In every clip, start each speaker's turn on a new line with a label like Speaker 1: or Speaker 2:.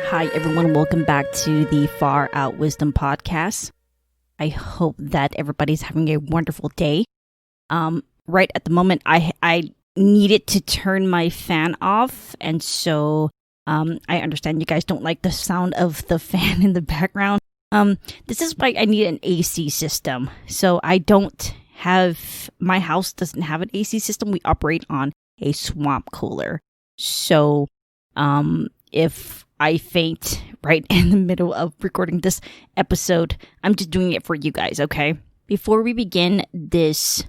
Speaker 1: Hi, everyone. Welcome back to the Far Out Wisdom Podcast. I hope that everybody's having a wonderful day. Right at the moment, I needed to turn my fan off, and so I understand you guys don't like the sound of the fan in the background. This is why I need an AC system. So I don't have, my house doesn't have an AC system. We operate on a swamp cooler. So if I faint right in the middle of recording this episode, I'm just doing it for you guys, okay? Before we begin this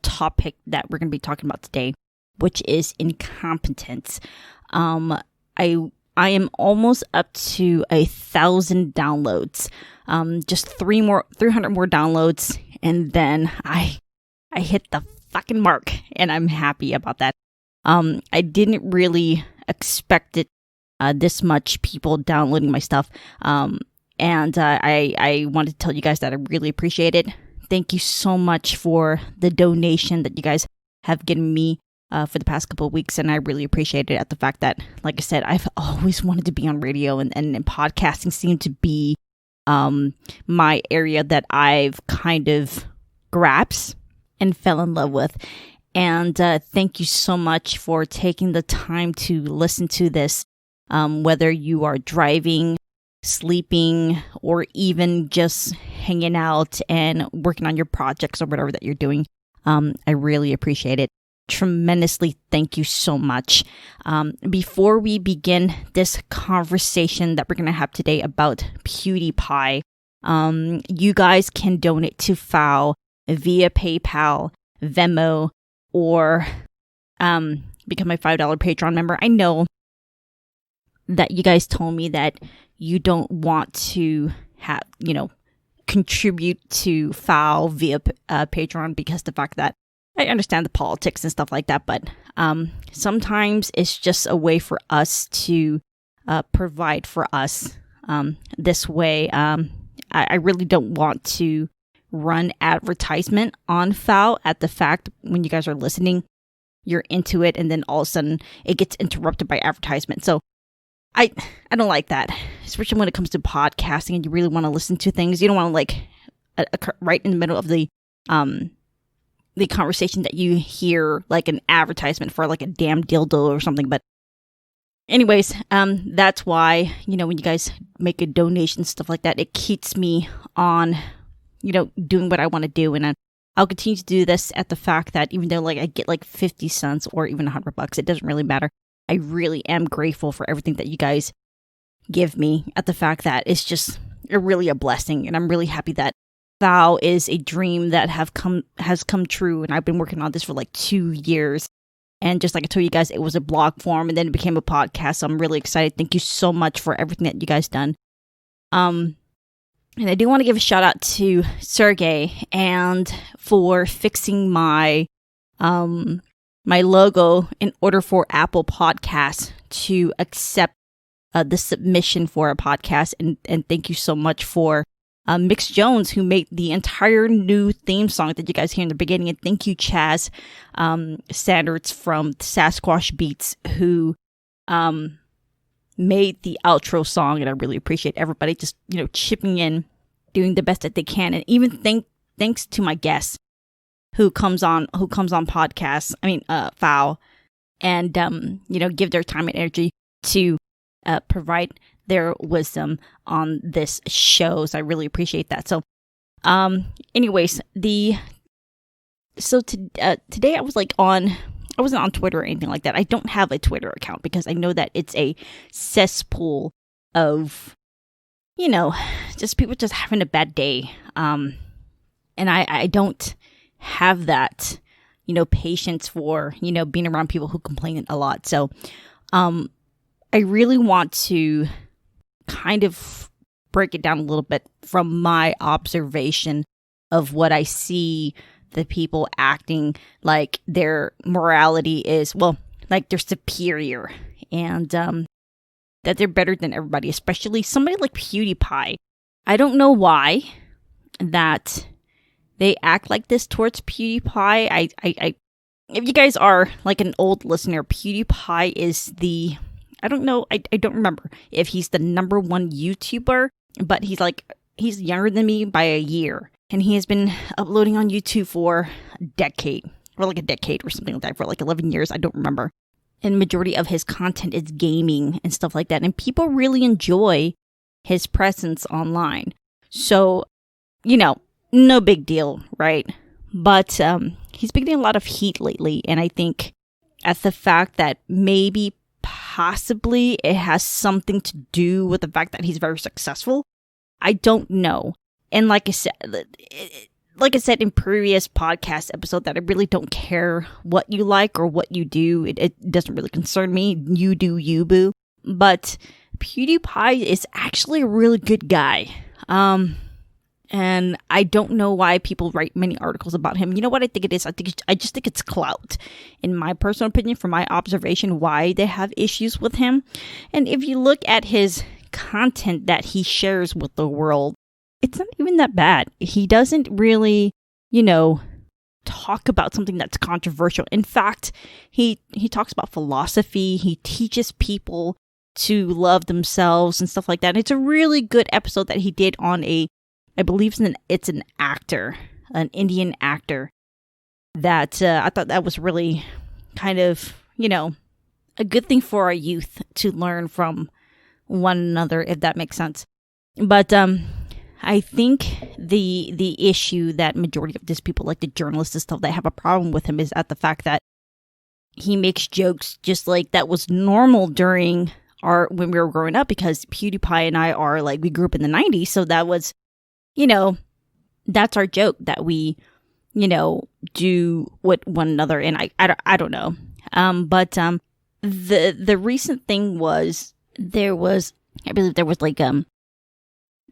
Speaker 1: topic that we're going to be talking about today, which is incompetence, I am almost up to 1,000 downloads. Just 300 more downloads, and then I hit the fucking mark, and I'm happy about that. I didn't really expect it. This much people downloading my stuff. And I wanted to tell you guys that I really appreciate it. Thank you so much for the donation that you guys have given me for the past couple of weeks. And I really appreciate it at the fact that, like I said, I've always wanted to be on radio and podcasting seemed to be my area that I've kind of grasped and fell in love with. And thank you so much for taking the time to listen to this. Whether you are driving, sleeping, or even just hanging out and working on your projects or whatever that you're doing. I really appreciate it. Tremendously. Thank you so much. Before we begin this conversation that we're going to have today about Pewdiepie, you guys can donate to FOW via PayPal, Venmo, or become a $5 Patreon member. I know that you guys told me that you don't want to have, contribute to FOW via Patreon because the fact that I understand the politics and stuff like that, but sometimes it's just a way for us to provide for us this way. I really don't want to run advertisement on FOW at the fact when you guys are listening, you're into it, and then all of a sudden it gets interrupted by advertisement. So I don't like that, especially when it comes to podcasting and you really want to listen to things. You don't want to right in the middle of the conversation that you hear like an advertisement for like a damn dildo or something. But anyways, that's why, when you guys make a donation, stuff like that, it keeps me on, doing what I want to do. And I'll continue to do this at the fact that even though like I get like 50 cents or even $100, it doesn't really matter. I really am grateful for everything that you guys give me at the fact that it's just really a blessing. And I'm really happy that FOW is a dream that has come true. And I've been working on this for like 2 years. And just like I told you guys, it was a blog form and then it became a podcast. So I'm really excited. Thank you so much for everything that you guys done. And I do want to give a shout out to Sergey and for fixing my my logo in order for Apple Podcasts to accept the submission for a podcast. And thank you so much for Mix Jones, who made the entire new theme song that you guys hear in the beginning. And thank you, Chaz Standards from Sasquatch Beats, who made the outro song. And I really appreciate everybody just, chipping in, doing the best that they can. And even thanks to my guests who comes on podcasts, FOW, and, give their time and energy to provide their wisdom on this show. So I really appreciate that. So, anyways, today I wasn't on Twitter or anything like that. I don't have a Twitter account because I know that it's a cesspool of, just people just having a bad day. And I don't have that, patience for, being around people who complain a lot. So, I really want to kind of break it down a little bit from my observation of what I see the people acting like their morality is, like they're superior and, that they're better than everybody, especially somebody like Pewdiepie. I don't know why that they act like this towards Pewdiepie. If you guys are like an old listener, Pewdiepie is the I don't know. I don't remember if he's the number one YouTuber, but he's younger than me by a year. And he has been uploading on YouTube for a decade or something like that, for like 11 years. I don't remember. And majority of his content is gaming and stuff like that. And people really enjoy his presence online. So, no big deal, right? But he's been getting a lot of heat lately. And I think at the fact that maybe possibly it has something to do with the fact that he's very successful. I don't know. And like I said in previous podcast episode, that I really don't care what you like or what you do. It doesn't really concern me. You do you, boo. But PewDiePie is actually a really good guy. And I don't know why people write many articles about him. You know what I think it is? I just think it's clout. In my personal opinion, from my observation, why they have issues with him. And if you look at his content that he shares with the world, it's not even that bad. He doesn't really, talk about something that's controversial. In fact, he talks about philosophy. He teaches people to love themselves and stuff like that. And it's a really good episode that he did on I believe it's an actor, an Indian actor, that I thought that was really kind of, a good thing for our youth to learn from one another, if that makes sense. But I think the issue that majority of these people, like the journalists and stuff, that have a problem with him is at the fact that he makes jokes just like that was normal during when we were growing up, because PewDiePie and I we grew up in the 90s, so that was, that's our joke that we, do with one another. And I don't know. But the recent thing was, I believe there was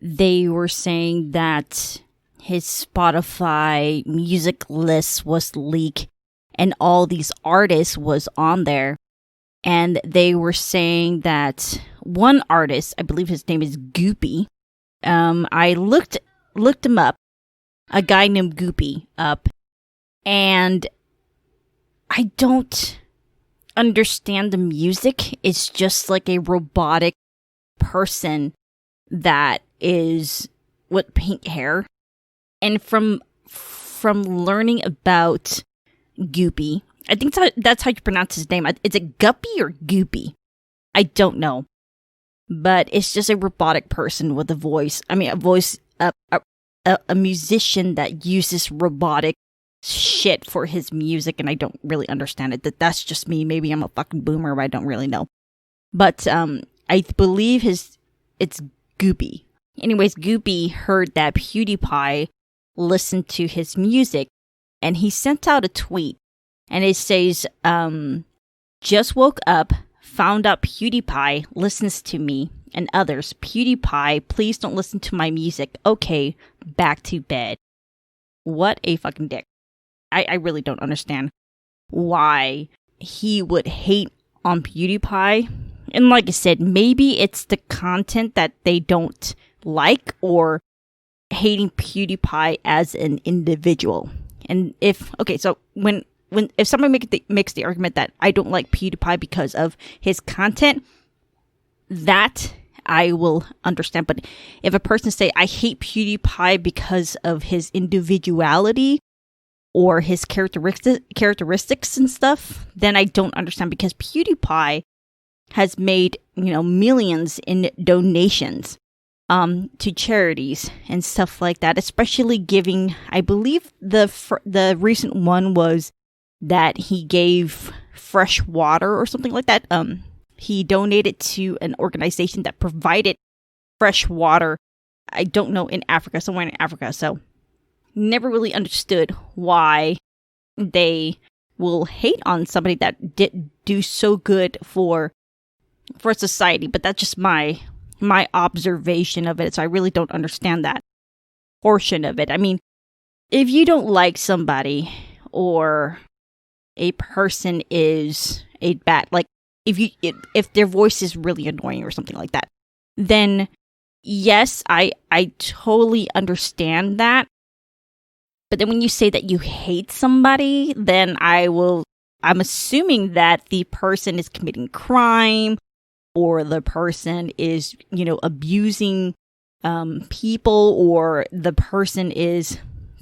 Speaker 1: they were saying that his Spotify music list was leaked and all these artists was on there. And they were saying that one artist, I believe his name is Goopy. I looked him up, a guy named Goopy up, and I don't understand the music. It's just like a robotic person that is with pink hair. And from learning about Goopy, I think that's how you pronounce his name. Is it Guppy or Goopy? I don't know. But it's just a robotic person with a voice. I mean, a musician that uses robotic shit for his music, and I don't really understand it. That's just me. Maybe I'm a fucking boomer, but I don't really know. But I believe it's Goopy. Anyways, Goopy heard that PewDiePie listened to his music, and he sent out a tweet, and it says, just woke up, found out PewDiePie listens to me and others. PewDiePie, please don't listen to my music. Okay, back to bed. What a fucking dick. I really don't understand why he would hate on PewDiePie. And like I said, maybe it's the content that they don't like, or hating PewDiePie as an individual. And if somebody makes the argument that I don't like PewDiePie because of his content, that I will understand. But if a person say I hate PewDiePie because of his individuality or his characteristics and stuff, then I don't understand, because PewDiePie has made, millions in donations to charities and stuff like that, especially giving, I believe the recent one was that he gave fresh water or something like that. He donated to an organization that provided fresh water, I don't know, in Africa, somewhere in Africa. So never really understood why they will hate on somebody that did do so good for society. But that's just my observation of it. So I really don't understand that portion of it. I mean, if you don't like somebody, or a person is a bad, like if their voice is really annoying or something like that, then yes, I totally understand that. But then when you say that you hate somebody, then I'm assuming that the person is committing crime, or the person is, abusing people, or the person is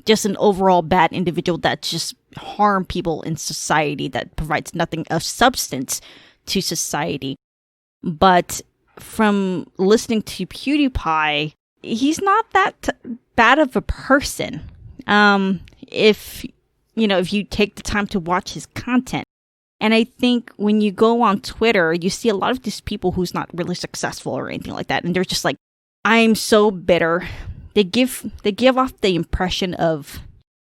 Speaker 1: just an overall bad individual that just harm people in society, that provides nothing of substance to society. But from listening to PewDiePie, he's not that bad of a person. If you take the time to watch his content. And I think when you go on Twitter, you see a lot of these people who's not really successful or anything like that. And they're just like, I'm so bitter. They give off the impression of,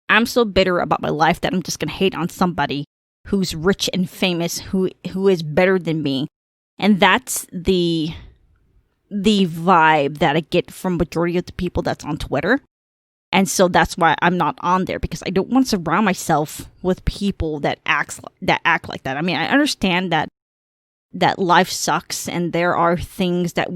Speaker 1: I'm so bitter about my life that I'm just going to hate on somebody who's rich and famous, who is better than me. And that's the vibe that I get from majority of the people that's on Twitter. And so that's why I'm not on there, because I don't want to surround myself with people that act like that. I mean, I understand that life sucks, and there are things that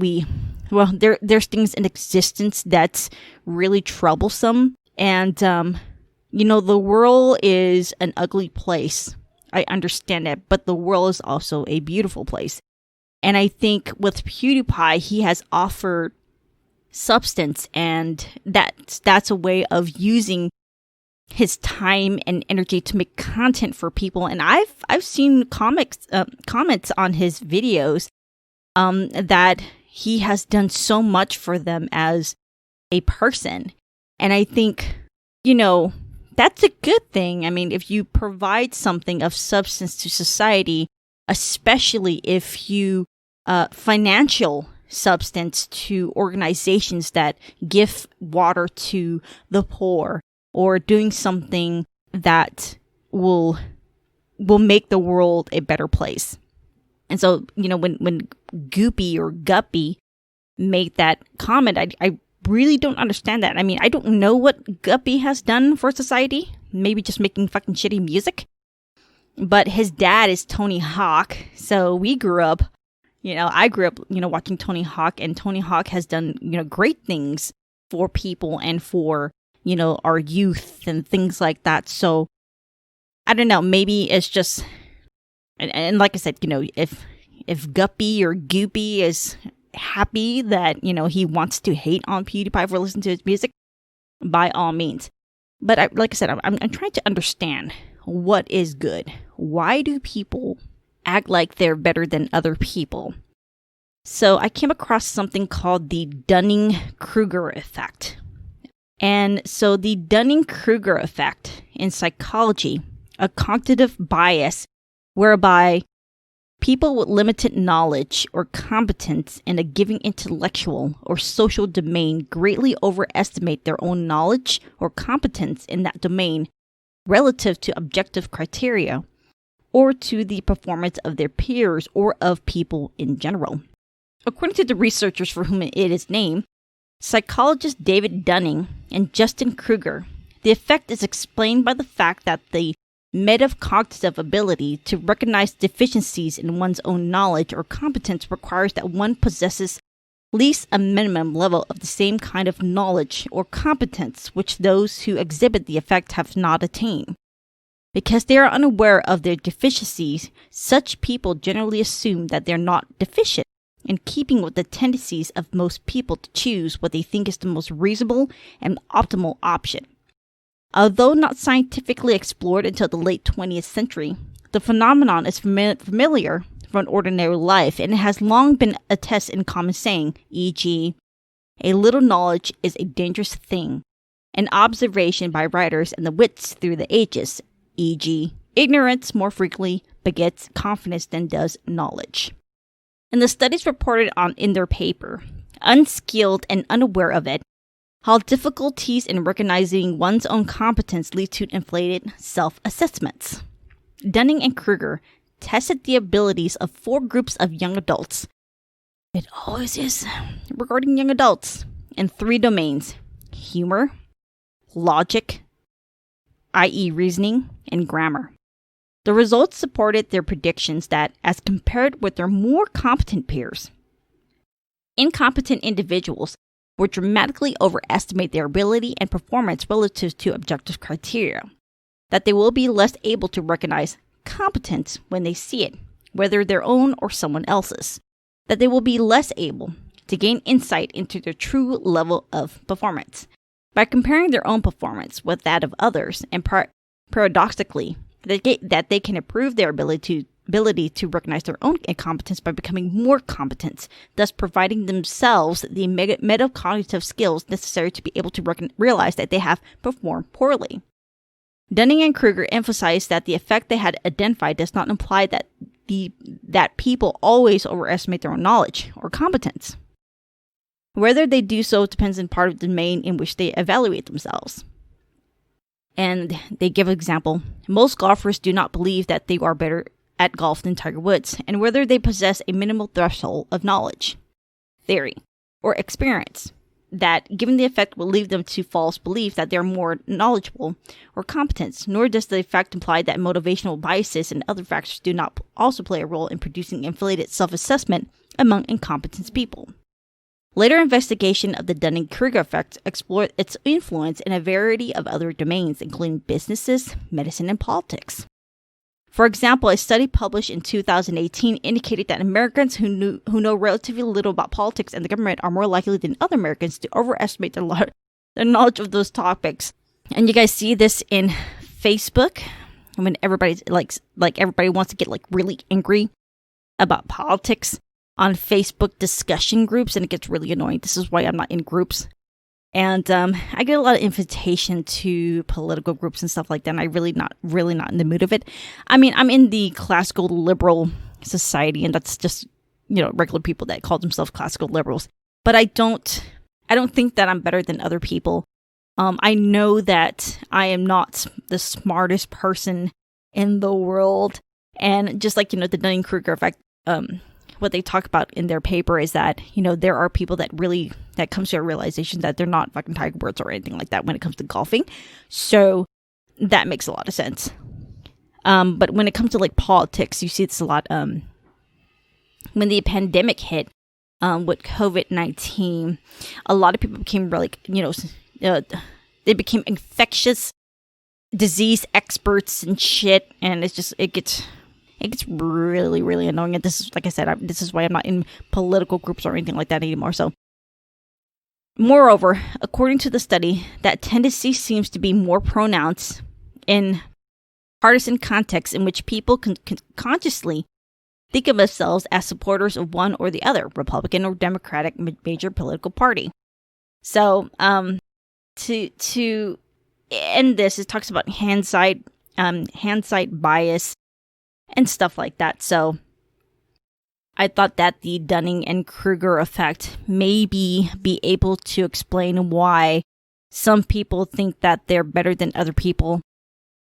Speaker 1: there's things in existence that's really troublesome. And, the world is an ugly place. I understand that, but the world is also a beautiful place. And I think with PewDiePie, he has offered substance, and that's a way of using his time and energy to make content for people. And I've seen comments on his videos that he has done so much for them as a person. And I think, that's a good thing. I mean, if you provide something of substance to society, especially if you financial substance to organizations that give water to the poor, or doing something that will make the world a better place. And so, when Goopy or Guppy made that comment, I really don't understand that. I mean, I don't know what Guppy has done for society. Maybe just making fucking shitty music. But his dad is Tony Hawk, so we grew up. I grew up, watching Tony Hawk, and Tony Hawk has done, great things for people and for, our youth and things like that. So I don't know, maybe it's just, and like I said, if Guppy or Goopy is happy that, he wants to hate on PewDiePie for listening to his music, by all means. But like I said, I'm trying to understand what is good. Why do people act like they're better than other people? So I came across something called the Dunning-Kruger effect. And so the Dunning-Kruger effect in psychology, a cognitive bias whereby people with limited knowledge or competence in a given intellectual or social domain greatly overestimate their own knowledge or competence in that domain relative to objective criteria, or to the performance of their peers or of people in general. According to the researchers for whom it is named, psychologists David Dunning and Justin Kruger, the effect is explained by the fact that the metacognitive ability to recognize deficiencies in one's own knowledge or competence requires that one possesses at least a minimum level of the same kind of knowledge or competence which those who exhibit the effect have not attained. Because they are unaware of their deficiencies, such people generally assume that they're not deficient, in keeping with the tendencies of most people to choose what they think is the most reasonable and optimal option. Although not scientifically explored until the late 20th century, the phenomenon is familiar from ordinary life, and it has long been a test in common saying, e.g., a little knowledge is a dangerous thing, an observation by writers and the wits through the ages, e.g., ignorance more frequently begets confidence than does knowledge. And the studies reported on in their paper, unskilled and unaware of it, how difficulties in recognizing one's own competence lead to inflated self-assessments. Dunning and Kruger tested the abilities of 4 groups of young adults. It always is regarding young adults in 3 domains: humor, logic, i.e. reasoning, and grammar. The results supported their predictions that, as compared with their more competent peers, incompetent individuals would dramatically overestimate their ability and performance relative to objective criteria, that they will be less able to recognize competence when they see it, whether their own or someone else's. that they will be less able to gain insight into their true level of performance. By comparing their own performance with that of others, and paradoxically, that they can improve their ability to recognize their own incompetence by becoming more competent, thus providing themselves the metacognitive skills necessary to be able to realize that they have performed poorly. Dunning and Kruger emphasized that the effect they had identified does not imply that people always overestimate their own knowledge or competence. Whether they do so depends in part of the domain in which they evaluate themselves. And they give an example. Most golfers do not believe that they are better at golf than Tiger Woods, and whether they possess a minimal threshold of knowledge, theory, or experience that, given the effect, will lead them to false belief that they are more knowledgeable or competent, nor does the effect imply that motivational biases and other factors do not also play a role in producing inflated self-assessment among incompetent people. Later investigation of the Dunning-Kruger effect explored its influence in a variety of other domains, including businesses, medicine, and politics. For example, a study published in 2018 indicated that Americans who know relatively little about politics and the government are more likely than other Americans to overestimate their knowledge of those topics. And you guys see this in Facebook when everybody's like everybody wants to get like really angry about politics on Facebook discussion groups, and it gets really annoying. This is why I'm not in groups. And I get a lot of invitation to political groups and stuff like that, and I'm really not in the mood of it. I mean, I'm in the classical liberal society, and that's just, regular people that call themselves classical liberals. But I don't think that I'm better than other people. I know that I am not the smartest person in the world. And just like, the Dunning-Kruger effect, what they talk about in their paper is that, there are people that comes to a realization that they're not fucking Tiger Woods or anything like that when it comes to golfing. So that makes a lot of sense. But when it comes to like politics, you see this a lot. When the pandemic hit, with COVID-19, a lot of people became really, they became infectious disease experts and shit. And it gets really, really annoying. And this is, like I said, this is why I'm not in political groups or anything like that anymore. So, moreover, according to the study, that tendency seems to be more pronounced in partisan contexts in which people can consciously think of themselves as supporters of one or the other, Republican or Democratic major political party. So, to end this, it talks about hindsight bias and stuff like that. So I thought that the Dunning and Kruger effect maybe be able to explain why some people think that they're better than other people.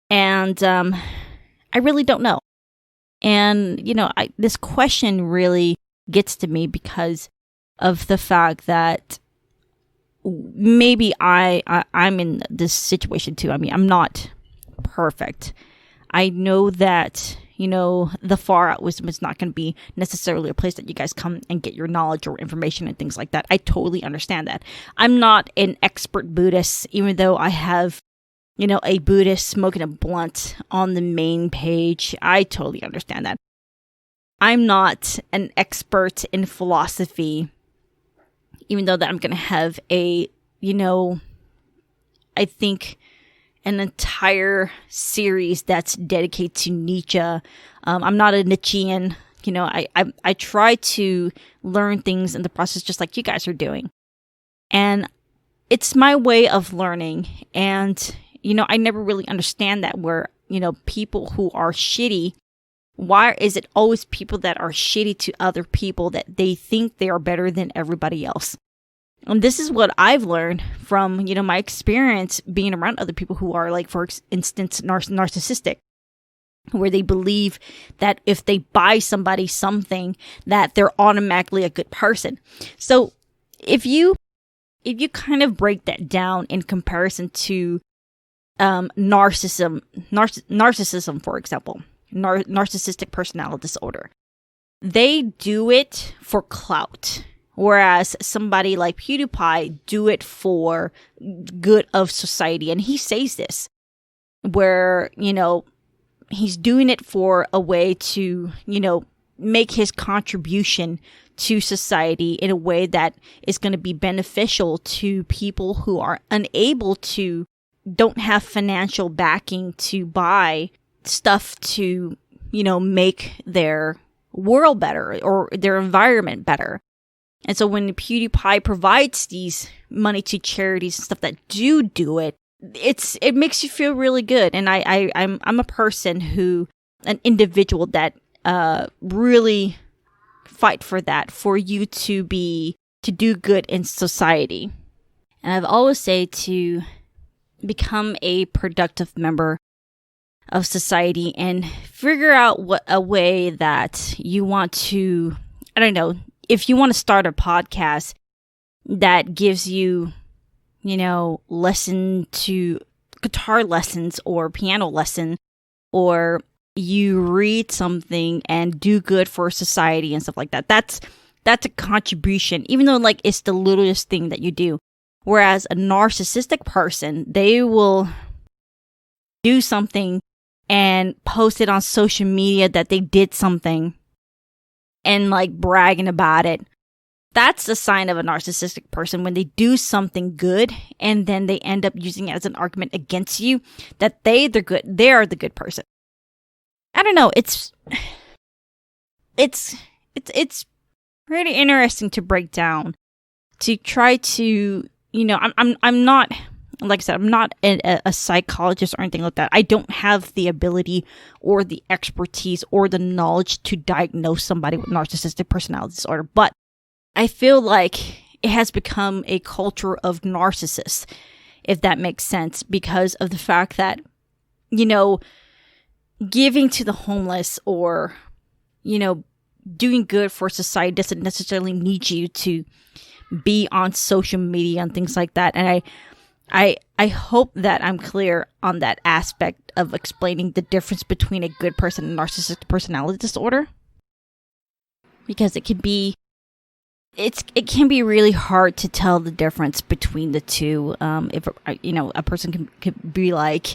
Speaker 1: And I really don't know. And, this question really gets to me because of the fact that maybe I'm in this situation too. I mean, I'm not perfect. I know that, the far out wisdom is not going to be necessarily a place that you guys come and get your knowledge or information and things like that. I totally understand that. I'm not an expert Buddhist, even though I have, a Buddhist smoking a blunt on the main page. I totally understand that. I'm not an expert in philosophy, even though that I'm going to have I think an entire series that's dedicated to Nietzsche. I'm not a Nietzschean. I try to learn things in the process just like you guys are doing. And it's my way of learning. And, I never really understand that where, people who are shitty, why is it always people that are shitty to other people that they think they are better than everybody else? And this is what I've learned from, my experience being around other people who are, like, for instance, narcissistic, where they believe that if they buy somebody something, that they're automatically a good person. So if you kind of break that down in comparison to narcissism, for example, narcissistic personality disorder, they do it for clout. Whereas somebody like Pewdiepie do it for good of society. And he says this, where, he's doing it for a way to, make his contribution to society in a way that is going to be beneficial to people who are unable to, don't have financial backing to buy stuff to, make their world better or their environment better. And so when Pewdiepie provides these money to charities and stuff that do it, it makes you feel really good. And I'm a person an individual that really fight for that, for you to do good in society. And I've always said to become a productive member of society and figure out what a way that you want to, I don't know, if you want to start a podcast that gives you, guitar lessons or piano lesson, or you read something and do good for society and stuff like that. That's a contribution, even though it's the littlest thing that you do. Whereas a narcissistic person, they will do something and post it on social media that they did something and bragging about it. That's the sign of a narcissistic person, when they do something good and then they end up using it as an argument against you that they are the good person. I don't know. It's pretty interesting to break down, to try to, I'm not, like I said, I'm not a psychologist or anything like that. I don't have the ability or the expertise or the knowledge to diagnose somebody with narcissistic personality disorder, but I feel like it has become a culture of narcissists, if that makes sense, because of the fact that, giving to the homeless or, doing good for society doesn't necessarily need you to be on social media and things like that. And I hope that I'm clear on that aspect of explaining the difference between a good person and narcissistic personality disorder, because it can be really hard to tell the difference between the two. If a person could be like,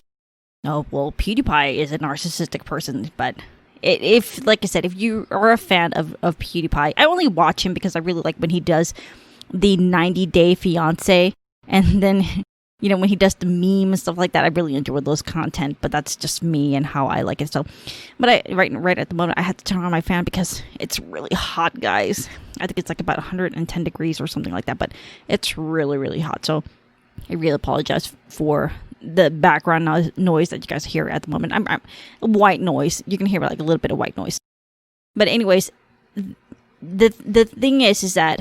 Speaker 1: oh, well, Pewdiepie is a narcissistic person, but if, like I said, if you are a fan of Pewdiepie, I only watch him because I really like when he does the 90-day fiance, and then, when he does the meme and stuff like that, I really enjoy those content, but that's just me and how I like it. So, but right at the moment, I had to turn on my fan because it's really hot, guys. I think it's about 110 degrees or something like that, but it's really, really hot. So I really apologize for the background noise that you guys hear at the moment. I'm white noise. You can hear a little bit of white noise. But anyways, the thing is that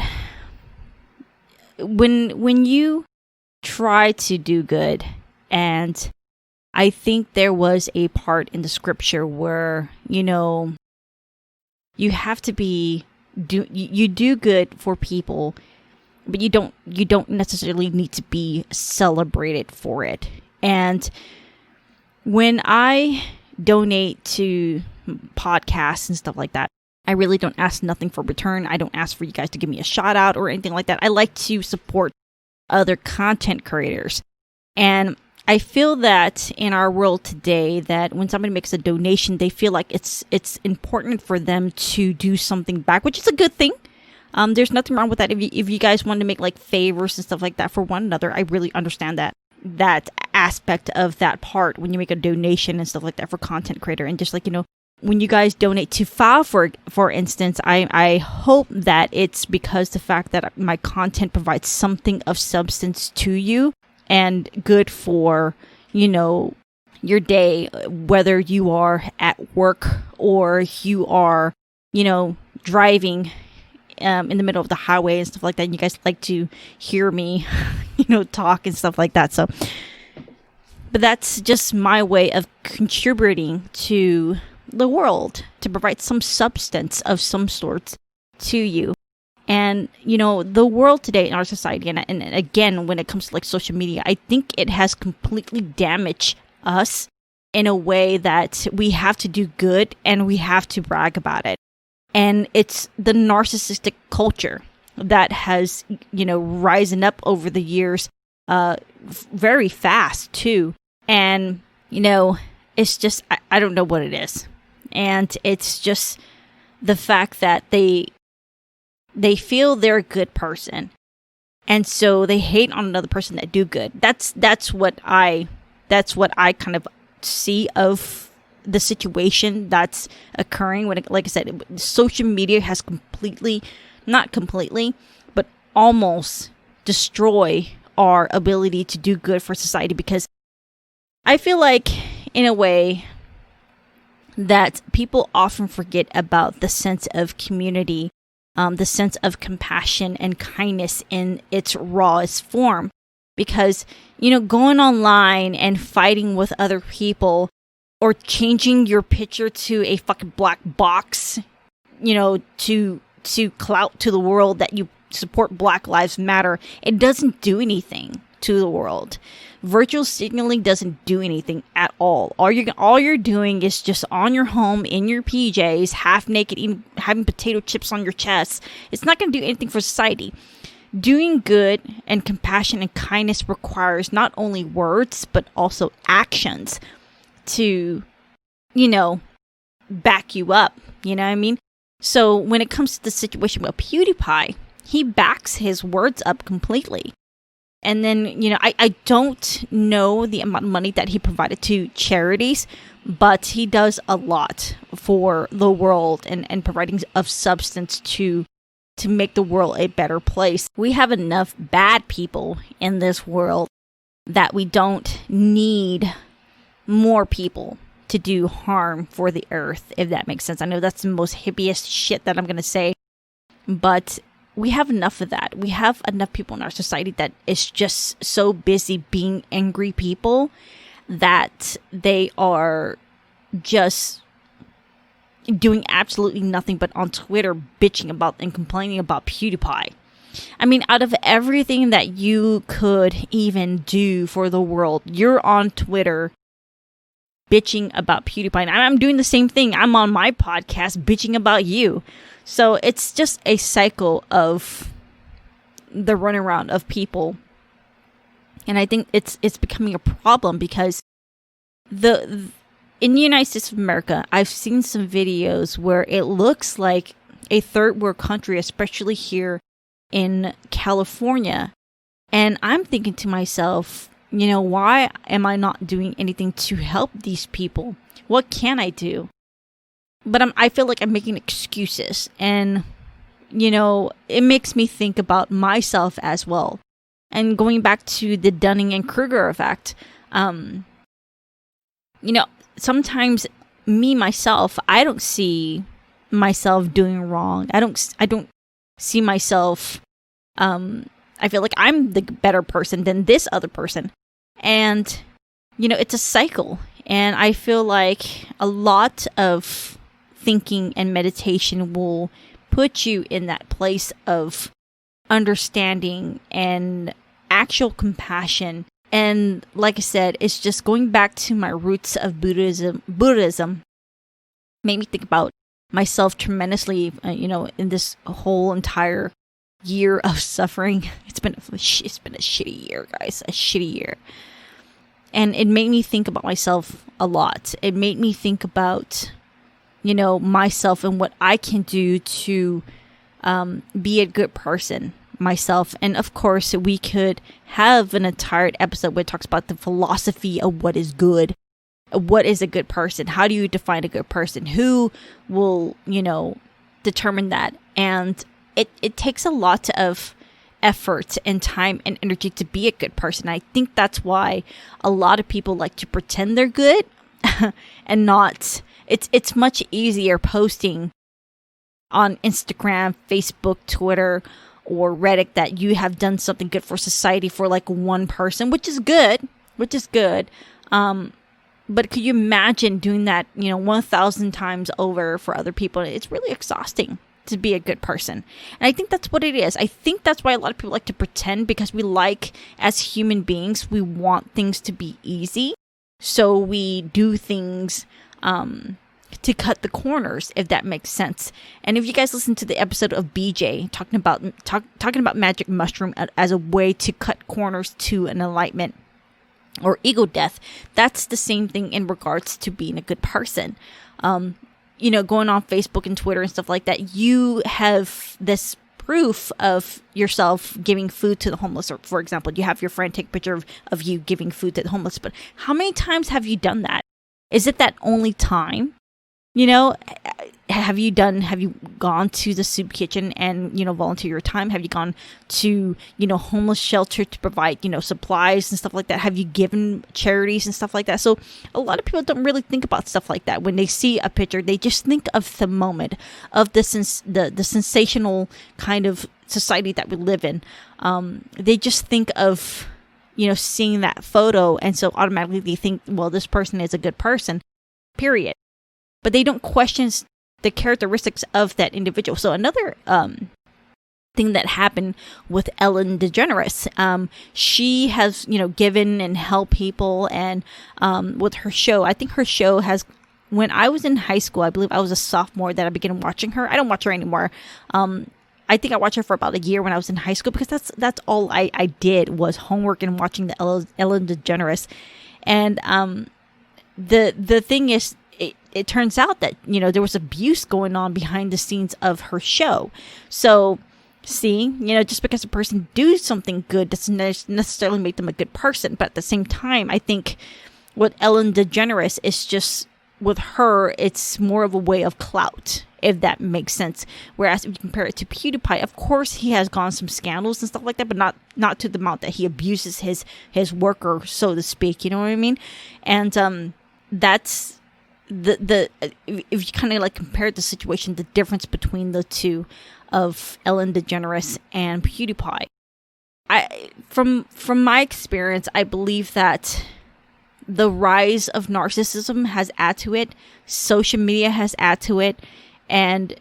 Speaker 1: when you try to do good, and I think there was a part in the scripture where, you have to you do good for people, but you don't necessarily need to be celebrated for it. And when I donate to podcasts and stuff like that, I really don't ask nothing for return. I don't ask for you guys to give me a shout out or anything like that. I like to support other content creators. And I feel that in our world today, that when somebody makes a donation, they feel like it's important for them to do something back, which is a good thing. There's nothing wrong with that. If you guys want to make favors and stuff like that for one another, I really understand that aspect of that part when you make a donation and stuff like that for content creator. And just when you guys donate to File, for instance, I hope that it's because the fact that my content provides something of substance to you and good for, your day, whether you are at work or you are, driving in the middle of the highway and stuff like that. And you guys like to hear me, talk and stuff like that. So, but that's just my way of contributing to the world, to provide some substance of some sorts to you. And, the world today in our society, and again, when it comes to social media, I think it has completely damaged us in a way that we have to do good and we have to brag about it. And it's the narcissistic culture that has, risen up over the years very fast too. And, it's just, I don't know what it is. And it's just the fact that they feel they're a good person, and so they hate on another person that do good. That's what I kind of see of the situation that's occurring when like I said, social media has not completely, but almost destroy our ability to do good for society, because I feel like, in a way, that people often forget about the sense of community, the sense of compassion and kindness in its rawest form. Because, going online and fighting with other people, or changing your picture to a fucking black box, to clout to the world that you support Black Lives Matter, it doesn't do anything to the world. Virtual signaling doesn't do anything at all. All you're doing is just on your home in your PJs, half naked, having potato chips on your chest. It's not going to do anything for society. Doing good and compassion and kindness requires not only words but also actions to, back you up. You know what I mean? So when it comes to the situation with Pewdiepie, he backs his words up completely. And then, I don't know the amount of money that he provided to charities, but he does a lot for the world and providing of substance to make the world a better place. We have enough bad people in this world that we don't need more people to do harm for the earth, if that makes sense. I know that's the most hippiest shit that I'm going to say, but we have enough of that. We have enough people in our society that is just so busy being angry people that they are just doing absolutely nothing but on Twitter bitching about and complaining about Pewdiepie. I mean, out of everything that you could even do for the world, you're on Twitter bitching about Pewdiepie. And I'm doing the same thing. I'm on my podcast bitching about you. So it's just a cycle of the runaround of people. And I think it's becoming a problem because in the United States of America, I've seen some videos where it looks like a third world country, especially here in California. And I'm thinking to myself, why am I not doing anything to help these people? What can I do? But I feel like I'm making excuses. And, it makes me think about myself as well. And going back to the Dunning and Kruger effect, sometimes myself, I don't see myself doing wrong. I don't see myself, I feel like I'm the better person than this other person. And, it's a cycle. And I feel like a lot of thinking and meditation will put you in that place of understanding and actual compassion. And like I said, it's just going back to my roots of Buddhism made me think about myself tremendously, in this whole entire year of suffering. It's been a shitty year, guys, a shitty year. And it made me think about myself a lot. It made me think about, myself and what I can do to be a good person myself. And of course, we could have an entire episode where it talks about the philosophy of what is good. What is a good person? How do you define a good person? Who will, determine that? And it takes a lot of effort and time and energy to be a good person. I think that's why a lot of people like to pretend they're good and not. It's much easier posting on Instagram, Facebook, Twitter, or Reddit that you have done something good for society for like one person, which is good. But could you imagine doing that, 1,000 times over for other people? It's really exhausting to be a good person. And I think that's what it is. I think that's why a lot of people like to pretend, because we like, as human beings, we want things to be easy. So we do things to cut the corners, if that makes sense. And if you guys listen to the episode of BJ talking about magic mushroom as a way to cut corners to an enlightenment or ego death, that's the same thing in regards to being a good person. going on Facebook and Twitter and stuff like that, you have this proof of yourself giving food to the homeless. Or, for example, you have your friend take a picture of you giving food to the homeless. But how many times have you done that? Is it that only time? Have you gone to the soup kitchen and, volunteer your time? Have you gone to, homeless shelter to provide, supplies and stuff like that? Have you given charities and stuff like that? So a lot of people don't really think about stuff like that. When they see a picture, they just think of the moment, of the sensational kind of society that we live in. They just think of, seeing that photo. And so automatically they think, well, this person is a good person, period. But they don't question the characteristics of that individual. So another thing that happened with Ellen DeGeneres, she has, given and helped people, and with her show, I think her show has, when I was in high school, I believe I was a sophomore that I began watching her. I don't watch her anymore. I think I watched her for about a year when I was in high school, because that's all I did was homework and watching the Ellen DeGeneres. And the thing is, it turns out that, there was abuse going on behind the scenes of her show. So, just because a person do something good doesn't necessarily make them a good person. But at the same time, I think with Ellen DeGeneres, it's just, with her, it's more of a way of clout, if that makes sense. Whereas if you compare it to Pewdiepie, of course he has gone some scandals and stuff like that, but not to the amount that he abuses his worker, so to speak. You know what I mean? And that's if you kind of like compare the situation, the difference between the two of Ellen DeGeneres and Pewdiepie. From my experience, I believe that the rise of narcissism has added to it. Social media has added to it. And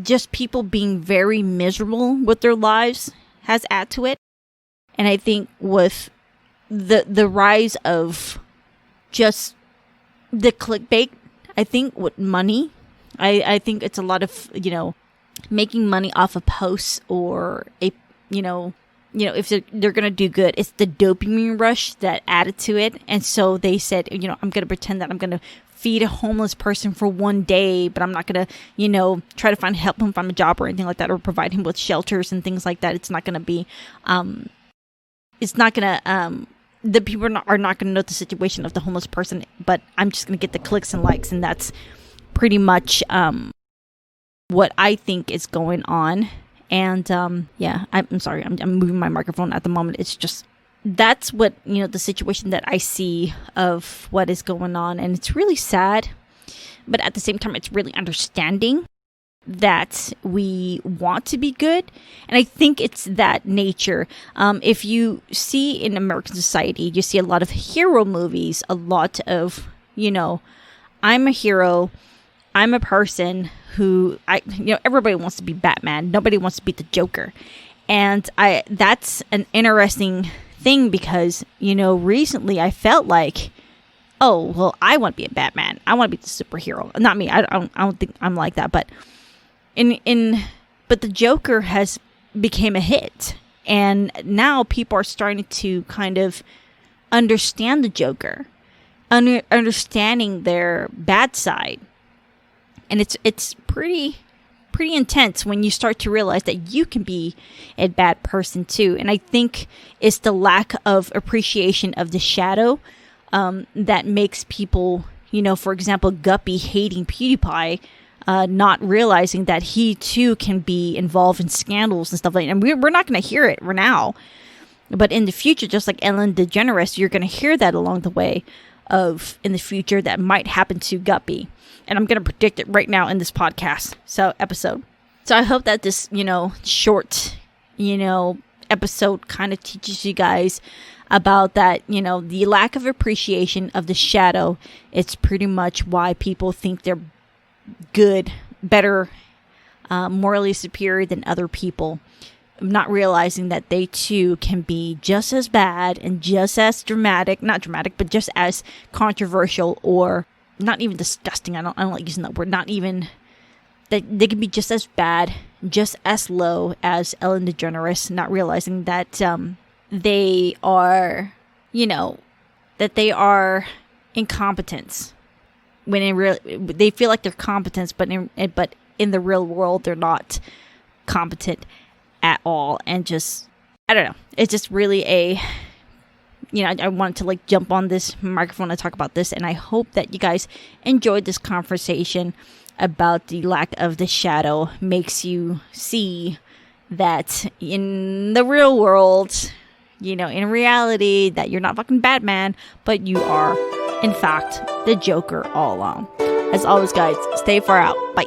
Speaker 1: just people being very miserable with their lives has added to it. And I think with the rise of just the clickbait, I think with money, I think it's a lot of, making money off of posts, or if they're going to do good, it's the dopamine rush that added to it. And so they said, I'm going to pretend that I'm going to feed a homeless person for one day, but I'm not going to, try to help him find a job or anything like that, or provide him with shelters and things like that. It's not going to be, the people are not going to know the situation of the homeless person, but I'm just going to get the clicks and likes. And that's pretty much what I think is going on. And I'm sorry, I'm moving my microphone at the moment. It's just, that's what, the situation that I see of what is going on. And it's really sad, but at the same time, it's really understanding that we want to be good. And I think it's that nature. If you see in American society, you see a lot of hero movies, a lot of, I'm a hero, I'm a person who, everybody wants to be Batman. Nobody wants to be the Joker. And that's an interesting thing, because, recently I felt like, oh, well, I want to be a Batman. I want to be the superhero. Not me. I don't think I'm like that, but but the Joker has became a hit, and now people are starting to kind of understand the Joker, understanding their bad side, and it's pretty intense when you start to realize that you can be a bad person too. And I think it's the lack of appreciation of the shadow that makes people, for example, Guppy hating Pewdiepie. Not realizing that he too can be involved in scandals and stuff like that. And we're not going to hear it for now. But in the future, just like Ellen DeGeneres, you're going to hear that along the way in the future that might happen to Guppy. And I'm going to predict it right now in this podcast episode. So I hope that this, short, episode kind of teaches you guys about that, the lack of appreciation of the shadow. It's pretty much why people think they're good, better, morally superior than other people, not realizing that they too can be just as bad and just as not dramatic, but just as controversial, or not even disgusting. I don't like using that word. Not even that they can be just as bad, just as low as Ellen DeGeneres, not realizing that they are, that they are incompetence. when in real they feel like they're competent, but in the real world they're not competent at all. And just, I don't know, it's just really I wanted to like jump on this microphone and talk about this, and I hope that you guys enjoyed this conversation about the lack of the shadow. Makes you see that in the real world, in reality, that you're not fucking Batman, but you are, in fact, the Joker all along. As always, guys, stay far out. Bye.